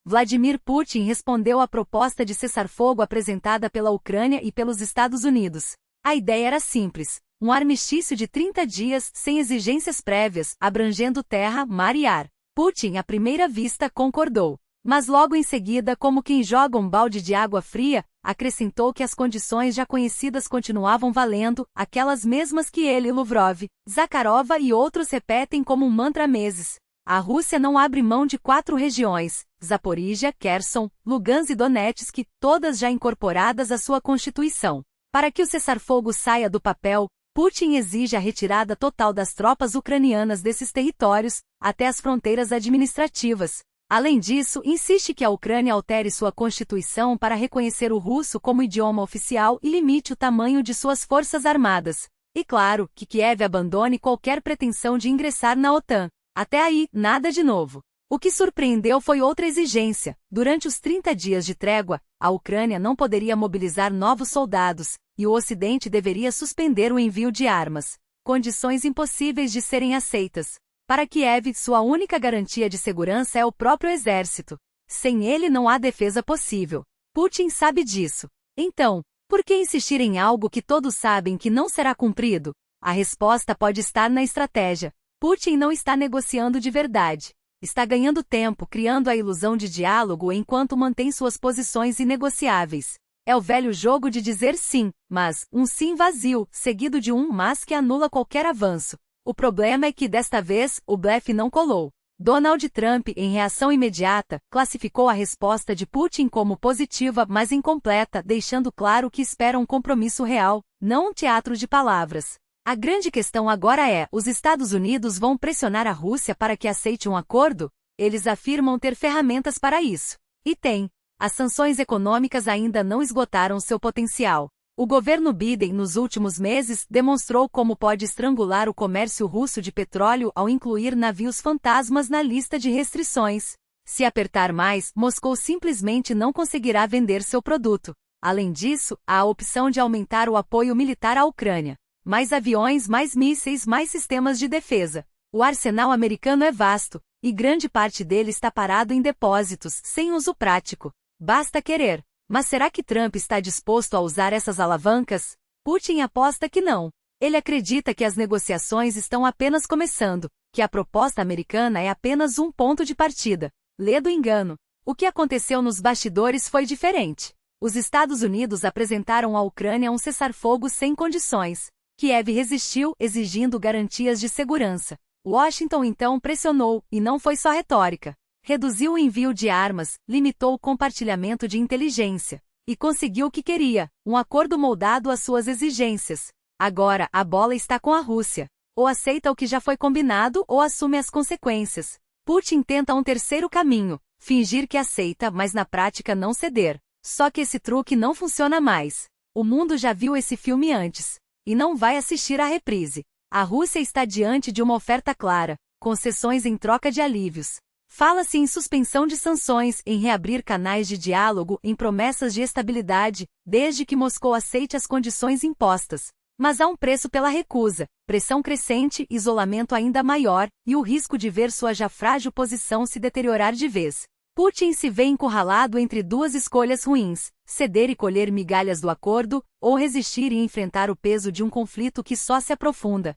Vladimir Putin respondeu à proposta de cessar-fogo apresentada pela Ucrânia e pelos Estados Unidos. A ideia era simples: um armistício de 30 dias sem exigências prévias, abrangendo terra, mar e ar. Putin, à primeira vista, concordou. Mas logo em seguida, como quem joga um balde de água fria, acrescentou que as condições já conhecidas continuavam valendo, aquelas mesmas que ele, Lavrov, Zakharova e outros repetem como um mantra há meses. A Rússia não abre mão de 4 regiões, Zaporíjia, Kherson, Lugansk e Donetsk, todas já incorporadas à sua Constituição. Para que o cessar-fogo saia do papel, Putin exige a retirada total das tropas ucranianas desses territórios, até as fronteiras administrativas. Além disso, insiste que a Ucrânia altere sua Constituição para reconhecer o russo como idioma oficial e limite o tamanho de suas forças armadas. E claro, que Kiev abandone qualquer pretensão de ingressar na OTAN. Até aí, nada de novo. O que surpreendeu foi outra exigência. Durante os 30 dias de trégua, a Ucrânia não poderia mobilizar novos soldados, e o Ocidente deveria suspender o envio de armas. Condições impossíveis de serem aceitas. Para Kiev, sua única garantia de segurança é o próprio exército. Sem ele não há defesa possível. Putin sabe disso. Então, por que insistir em algo que todos sabem que não será cumprido? A resposta pode estar na estratégia. Putin não está negociando de verdade. Está ganhando tempo criando a ilusão de diálogo enquanto mantém suas posições inegociáveis. É o velho jogo de dizer sim, mas um sim vazio, seguido de um mas que anula qualquer avanço. O problema é que desta vez, o blefe não colou. Donald Trump, em reação imediata, classificou a resposta de Putin como positiva, mas incompleta, deixando claro que espera um compromisso real, não um teatro de palavras. A grande questão agora é: os Estados Unidos vão pressionar a Rússia para que aceite um acordo? Eles afirmam ter ferramentas para isso. E tem. As sanções econômicas ainda não esgotaram seu potencial. O governo Biden, nos últimos meses, demonstrou como pode estrangular o comércio russo de petróleo ao incluir navios fantasmas na lista de restrições. Se apertar mais, Moscou simplesmente não conseguirá vender seu produto. Além disso, há a opção de aumentar o apoio militar à Ucrânia. Mais aviões, mais mísseis, mais sistemas de defesa. O arsenal americano é vasto, e grande parte dele está parado em depósitos, sem uso prático. Basta querer. Mas será que Trump está disposto a usar essas alavancas? Putin aposta que não. Ele acredita que as negociações estão apenas começando, que a proposta americana é apenas um ponto de partida. Lê do engano. O que aconteceu nos bastidores foi diferente. Os Estados Unidos apresentaram à Ucrânia um cessar-fogo sem condições. Kiev resistiu, exigindo garantias de segurança. Washington então pressionou, e não foi só retórica. Reduziu o envio de armas, limitou o compartilhamento de inteligência. E conseguiu o que queria, um acordo moldado às suas exigências. Agora, a bola está com a Rússia. Ou aceita o que já foi combinado ou assume as consequências. Putin tenta um terceiro caminho, fingir que aceita, mas na prática não ceder. Só que esse truque não funciona mais. O mundo já viu esse filme antes. E não vai assistir à reprise. A Rússia está diante de uma oferta clara, concessões em troca de alívios. Fala-se em suspensão de sanções, em reabrir canais de diálogo, em promessas de estabilidade, desde que Moscou aceite as condições impostas. Mas há um preço pela recusa, pressão crescente, isolamento ainda maior, e o risco de ver sua já frágil posição se deteriorar de vez. Putin se vê encurralado entre duas escolhas ruins: ceder e colher migalhas do acordo, ou resistir e enfrentar o peso de um conflito que só se aprofunda.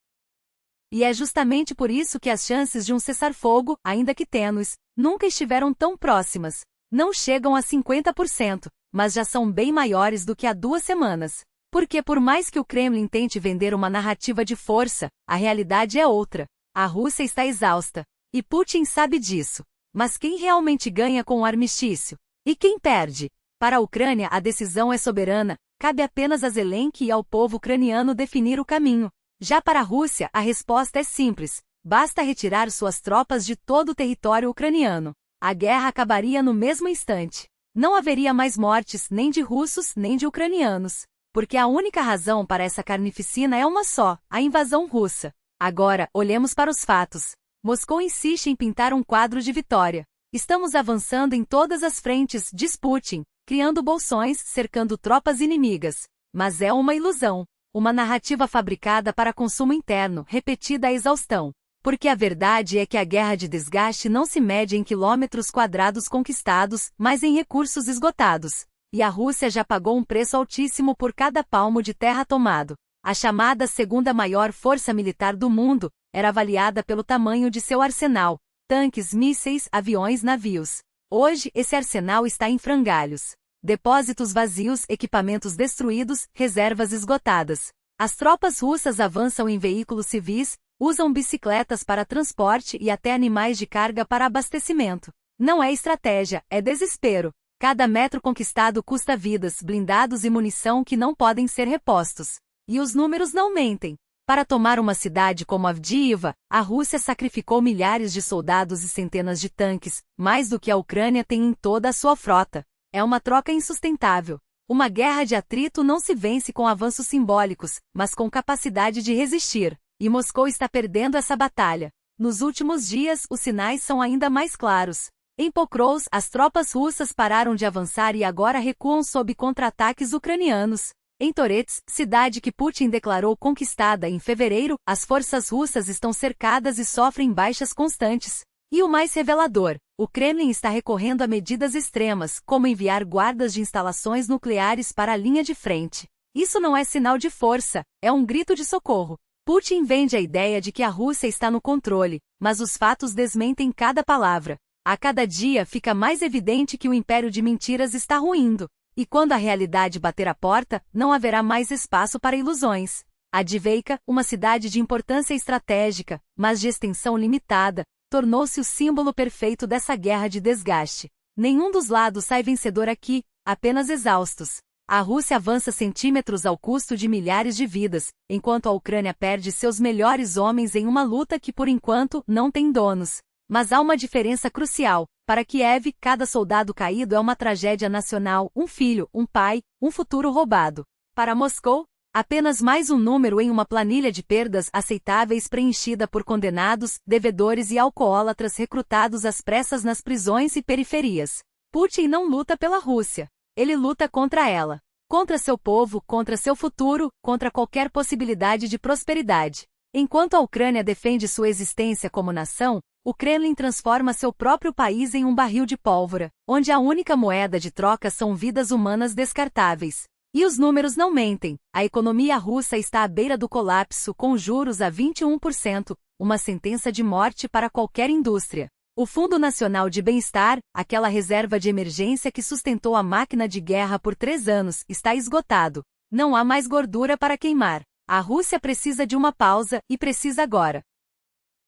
E é justamente por isso que as chances de um cessar-fogo, ainda que tênues, nunca estiveram tão próximas. Não chegam a 50%, mas já são bem maiores do que há 2 semanas. Porque por mais que o Kremlin tente vender uma narrativa de força, a realidade é outra. A Rússia está exausta. E Putin sabe disso. Mas quem realmente ganha com o armistício? E quem perde? Para a Ucrânia a decisão é soberana, cabe apenas a Zelensky e ao povo ucraniano definir o caminho. Já para a Rússia a resposta é simples, basta retirar suas tropas de todo o território ucraniano. A guerra acabaria no mesmo instante. Não haveria mais mortes nem de russos nem de ucranianos. Porque a única razão para essa carnificina é uma só, a invasão russa. Agora, olhemos para os fatos. Moscou insiste em pintar um quadro de vitória. Estamos avançando em todas as frentes, diz Putin, criando bolsões, cercando tropas inimigas. Mas é uma ilusão. Uma narrativa fabricada para consumo interno, repetida à exaustão. Porque a verdade é que a guerra de desgaste não se mede em quilômetros quadrados conquistados, mas em recursos esgotados. E a Rússia já pagou um preço altíssimo por cada palmo de terra tomado. A chamada segunda maior força militar do mundo era avaliada pelo tamanho de seu arsenal: tanques, mísseis, aviões, navios. Hoje, esse arsenal está em frangalhos. Depósitos vazios, equipamentos destruídos, reservas esgotadas. As tropas russas avançam em veículos civis, usam bicicletas para transporte e até animais de carga para abastecimento. Não é estratégia, é desespero. Cada metro conquistado custa vidas, blindados e munição que não podem ser repostos. E os números não mentem. Para tomar uma cidade como Avdiivka, a Rússia sacrificou milhares de soldados e centenas de tanques, mais do que a Ucrânia tem em toda a sua frota. É uma troca insustentável. Uma guerra de atrito não se vence com avanços simbólicos, mas com capacidade de resistir. E Moscou está perdendo essa batalha. Nos últimos dias, os sinais são ainda mais claros. Em Pokrovsk, as tropas russas pararam de avançar e agora recuam sob contra-ataques ucranianos. Em Torets, cidade que Putin declarou conquistada em fevereiro, as forças russas estão cercadas e sofrem baixas constantes. E o mais revelador, o Kremlin está recorrendo a medidas extremas, como enviar guardas de instalações nucleares para a linha de frente. Isso não é sinal de força, é um grito de socorro. Putin vende a ideia de que a Rússia está no controle, mas os fatos desmentem cada palavra. A cada dia fica mais evidente que o império de mentiras está ruindo. E quando a realidade bater a porta, não haverá mais espaço para ilusões. Avdiivka, uma cidade de importância estratégica, mas de extensão limitada, tornou-se o símbolo perfeito dessa guerra de desgaste. Nenhum dos lados sai vencedor aqui, apenas exaustos. A Rússia avança centímetros ao custo de milhares de vidas, enquanto a Ucrânia perde seus melhores homens em uma luta que por enquanto não tem donos. Mas há uma diferença crucial. Para Kiev, cada soldado caído é uma tragédia nacional, um filho, um pai, um futuro roubado. Para Moscou, apenas mais um número em uma planilha de perdas aceitáveis preenchida por condenados, devedores e alcoólatras recrutados às pressas nas prisões e periferias. Putin não luta pela Rússia. Ele luta contra ela. Contra seu povo, contra seu futuro, contra qualquer possibilidade de prosperidade. Enquanto a Ucrânia defende sua existência como nação, o Kremlin transforma seu próprio país em um barril de pólvora, onde a única moeda de troca são vidas humanas descartáveis. E os números não mentem. A economia russa está à beira do colapso, com juros a 21%, uma sentença de morte para qualquer indústria. O Fundo Nacional de Bem-Estar, aquela reserva de emergência que sustentou a máquina de guerra por 3 anos, está esgotado. Não há mais gordura para queimar. A Rússia precisa de uma pausa, e precisa agora.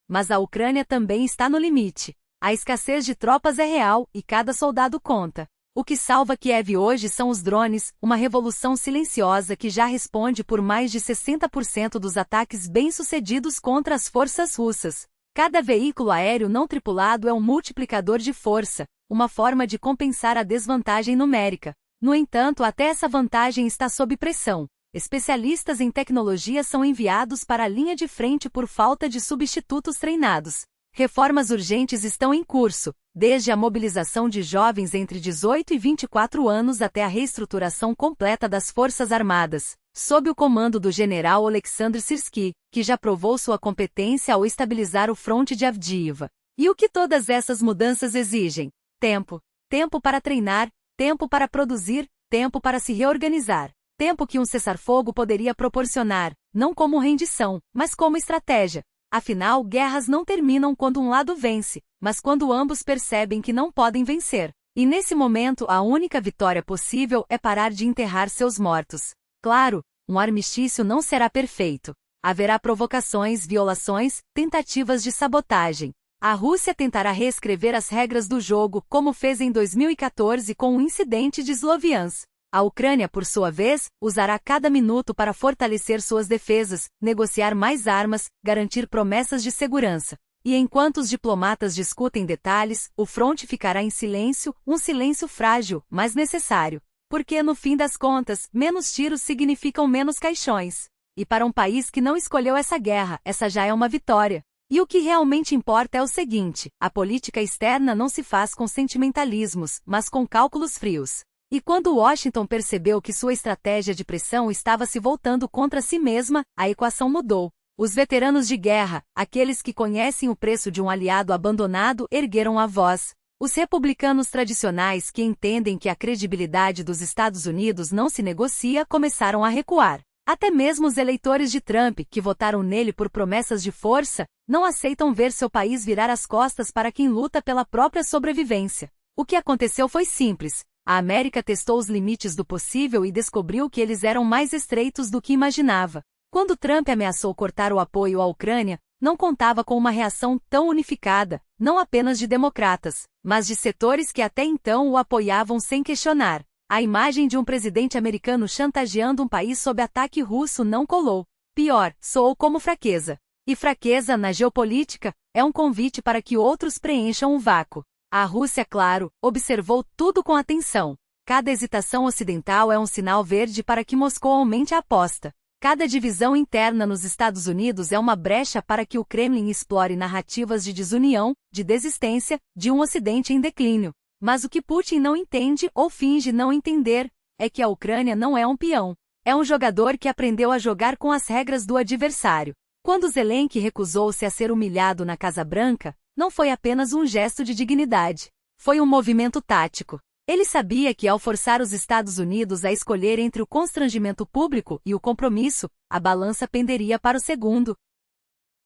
Mas a Ucrânia também está no limite. A escassez de tropas é real, e cada soldado conta. O que salva Kiev hoje são os drones, uma revolução silenciosa que já responde por mais de 60% dos ataques bem-sucedidos contra as forças russas. Cada veículo aéreo não tripulado é um multiplicador de força, uma forma de compensar a desvantagem numérica. No entanto, até essa vantagem está sob pressão. Especialistas em tecnologia são enviados para a linha de frente por falta de substitutos treinados. Reformas urgentes estão em curso, desde a mobilização de jovens entre 18 e 24 anos até a reestruturação completa das Forças Armadas, sob o comando do general Oleksandr Syrskyi, que já provou sua competência ao estabilizar o fronte de Avdiivka. E o que todas essas mudanças exigem? Tempo. Tempo para treinar, tempo para produzir, tempo para se reorganizar. Tempo que um cessar-fogo poderia proporcionar, não como rendição, mas como estratégia. Afinal, guerras não terminam quando um lado vence, mas quando ambos percebem que não podem vencer. E nesse momento a única vitória possível é parar de enterrar seus mortos. Claro, um armistício não será perfeito. Haverá provocações, violações, tentativas de sabotagem. A Rússia tentará reescrever as regras do jogo, como fez em 2014 com o incidente de Sloviansk. A Ucrânia, por sua vez, usará cada minuto para fortalecer suas defesas, negociar mais armas, garantir promessas de segurança. E enquanto os diplomatas discutem detalhes, o fronte ficará em silêncio, um silêncio frágil, mas necessário. Porque, no fim das contas, menos tiros significam menos caixões. E para um país que não escolheu essa guerra, essa já é uma vitória. E o que realmente importa é o seguinte: a política externa não se faz com sentimentalismos, mas com cálculos frios. E quando Washington percebeu que sua estratégia de pressão estava se voltando contra si mesma, a equação mudou. Os veteranos de guerra, aqueles que conhecem o preço de um aliado abandonado, ergueram a voz. Os republicanos tradicionais que entendem que a credibilidade dos Estados Unidos não se negocia começaram a recuar. Até mesmo os eleitores de Trump, que votaram nele por promessas de força, não aceitam ver seu país virar as costas para quem luta pela própria sobrevivência. O que aconteceu foi simples. A América testou os limites do possível e descobriu que eles eram mais estreitos do que imaginava. Quando Trump ameaçou cortar o apoio à Ucrânia, não contava com uma reação tão unificada, não apenas de democratas, mas de setores que até então o apoiavam sem questionar. A imagem de um presidente americano chantageando um país sob ataque russo não colou. Pior, soou como fraqueza. E fraqueza, na geopolítica, é um convite para que outros preencham o vácuo. A Rússia, claro, observou tudo com atenção. Cada hesitação ocidental é um sinal verde para que Moscou aumente a aposta. Cada divisão interna nos Estados Unidos é uma brecha para que o Kremlin explore narrativas de desunião, de desistência, de um Ocidente em declínio. Mas o que Putin não entende ou finge não entender é que a Ucrânia não é um peão. É um jogador que aprendeu a jogar com as regras do adversário. Quando Zelensky recusou-se a ser humilhado na Casa Branca, não foi apenas um gesto de dignidade. Foi um movimento tático. Ele sabia que ao forçar os Estados Unidos a escolher entre o constrangimento público e o compromisso, a balança penderia para o segundo.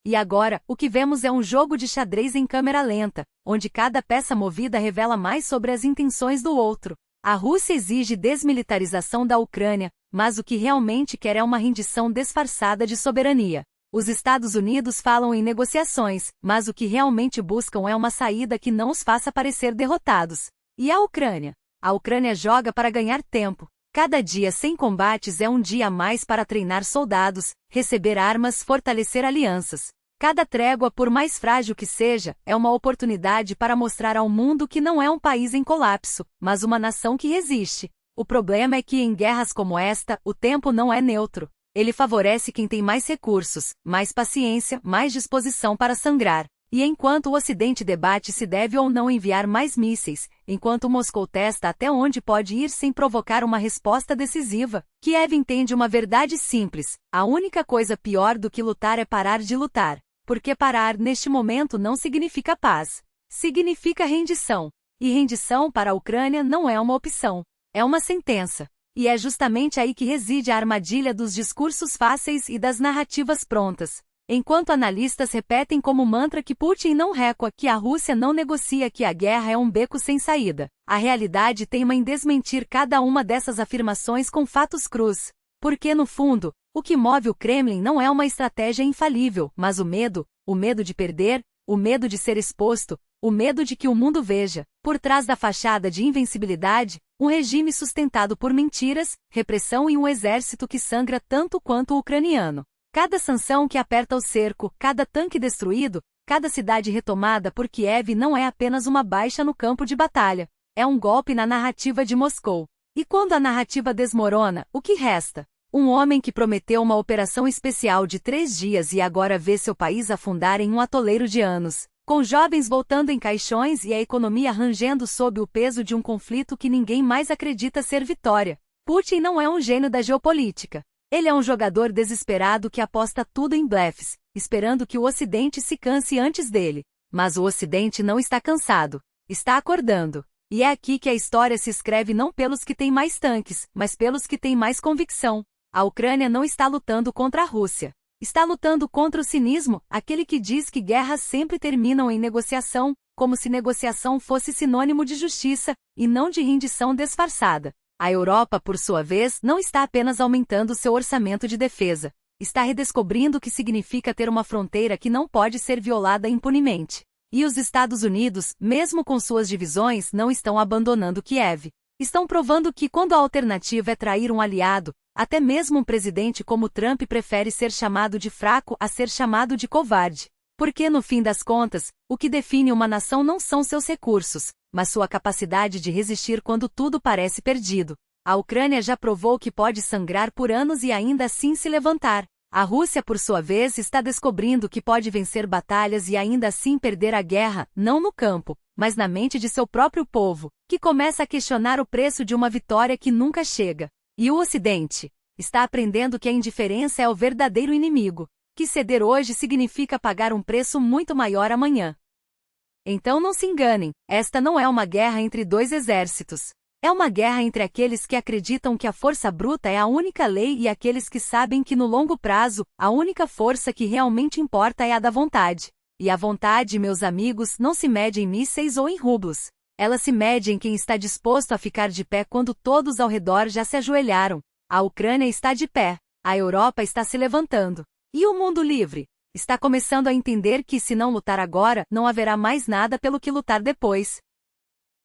E agora, o que vemos é um jogo de xadrez em câmera lenta, onde cada peça movida revela mais sobre as intenções do outro. A Rússia exige desmilitarização da Ucrânia, mas o que realmente quer é uma rendição disfarçada de soberania. Os Estados Unidos falam em negociações, mas o que realmente buscam é uma saída que não os faça parecer derrotados. E a Ucrânia? A Ucrânia joga para ganhar tempo. Cada dia sem combates é um dia a mais para treinar soldados, receber armas, fortalecer alianças. Cada trégua, por mais frágil que seja, é uma oportunidade para mostrar ao mundo que não é um país em colapso, mas uma nação que resiste. O problema é que em guerras como esta, o tempo não é neutro. Ele favorece quem tem mais recursos, mais paciência, mais disposição para sangrar. E enquanto o Ocidente debate se deve ou não enviar mais mísseis, enquanto Moscou testa até onde pode ir sem provocar uma resposta decisiva, Kiev entende uma verdade simples: a única coisa pior do que lutar é parar de lutar. Porque parar neste momento não significa paz. Significa rendição. E rendição para a Ucrânia não é uma opção. É uma sentença. E é justamente aí que reside a armadilha dos discursos fáceis e das narrativas prontas. Enquanto analistas repetem como mantra que Putin não recua, que a Rússia não negocia, que a guerra é um beco sem saída, a realidade teima em desmentir cada uma dessas afirmações com fatos crus. Porque, no fundo, o que move o Kremlin não é uma estratégia infalível, mas o medo de perder, o medo de ser exposto, o medo de que o mundo veja, por trás da fachada de invencibilidade, um regime sustentado por mentiras, repressão e um exército que sangra tanto quanto o ucraniano. Cada sanção que aperta o cerco, cada tanque destruído, cada cidade retomada por Kiev não é apenas uma baixa no campo de batalha. É um golpe na narrativa de Moscou. E quando a narrativa desmorona, o que resta? Um homem que prometeu uma operação especial de 3 dias e agora vê seu país afundar em um atoleiro de anos, com jovens voltando em caixões e a economia rangendo sob o peso de um conflito que ninguém mais acredita ser vitória. Putin não é um gênio da geopolítica. Ele é um jogador desesperado que aposta tudo em blefes, esperando que o Ocidente se canse antes dele. Mas o Ocidente não está cansado. Está acordando. E é aqui que a história se escreve não pelos que têm mais tanques, mas pelos que têm mais convicção. A Ucrânia não está lutando contra a Rússia. Está lutando contra o cinismo, aquele que diz que guerras sempre terminam em negociação, como se negociação fosse sinônimo de justiça, e não de rendição disfarçada. A Europa, por sua vez, não está apenas aumentando seu orçamento de defesa. Está redescobrindo o que significa ter uma fronteira que não pode ser violada impunemente. E os Estados Unidos, mesmo com suas divisões, não estão abandonando Kiev. Estão provando que, quando a alternativa é trair um aliado, até mesmo um presidente como Trump prefere ser chamado de fraco a ser chamado de covarde. Porque, no fim das contas, o que define uma nação não são seus recursos, mas sua capacidade de resistir quando tudo parece perdido. A Ucrânia já provou que pode sangrar por anos e ainda assim se levantar. A Rússia, por sua vez, está descobrindo que pode vencer batalhas e ainda assim perder a guerra, não no campo, mas na mente de seu próprio povo, que começa a questionar o preço de uma vitória que nunca chega. E o Ocidente está aprendendo que a indiferença é o verdadeiro inimigo. Que ceder hoje significa pagar um preço muito maior amanhã. Então não se enganem, esta não é uma guerra entre dois exércitos. É uma guerra entre aqueles que acreditam que a força bruta é a única lei e aqueles que sabem que no longo prazo, a única força que realmente importa é a da vontade. E a vontade, meus amigos, não se mede em mísseis ou em rublos. Ela se mede em quem está disposto a ficar de pé quando todos ao redor já se ajoelharam. A Ucrânia está de pé. A Europa está se levantando. E o mundo livre? Está começando a entender que se não lutar agora, não haverá mais nada pelo que lutar depois.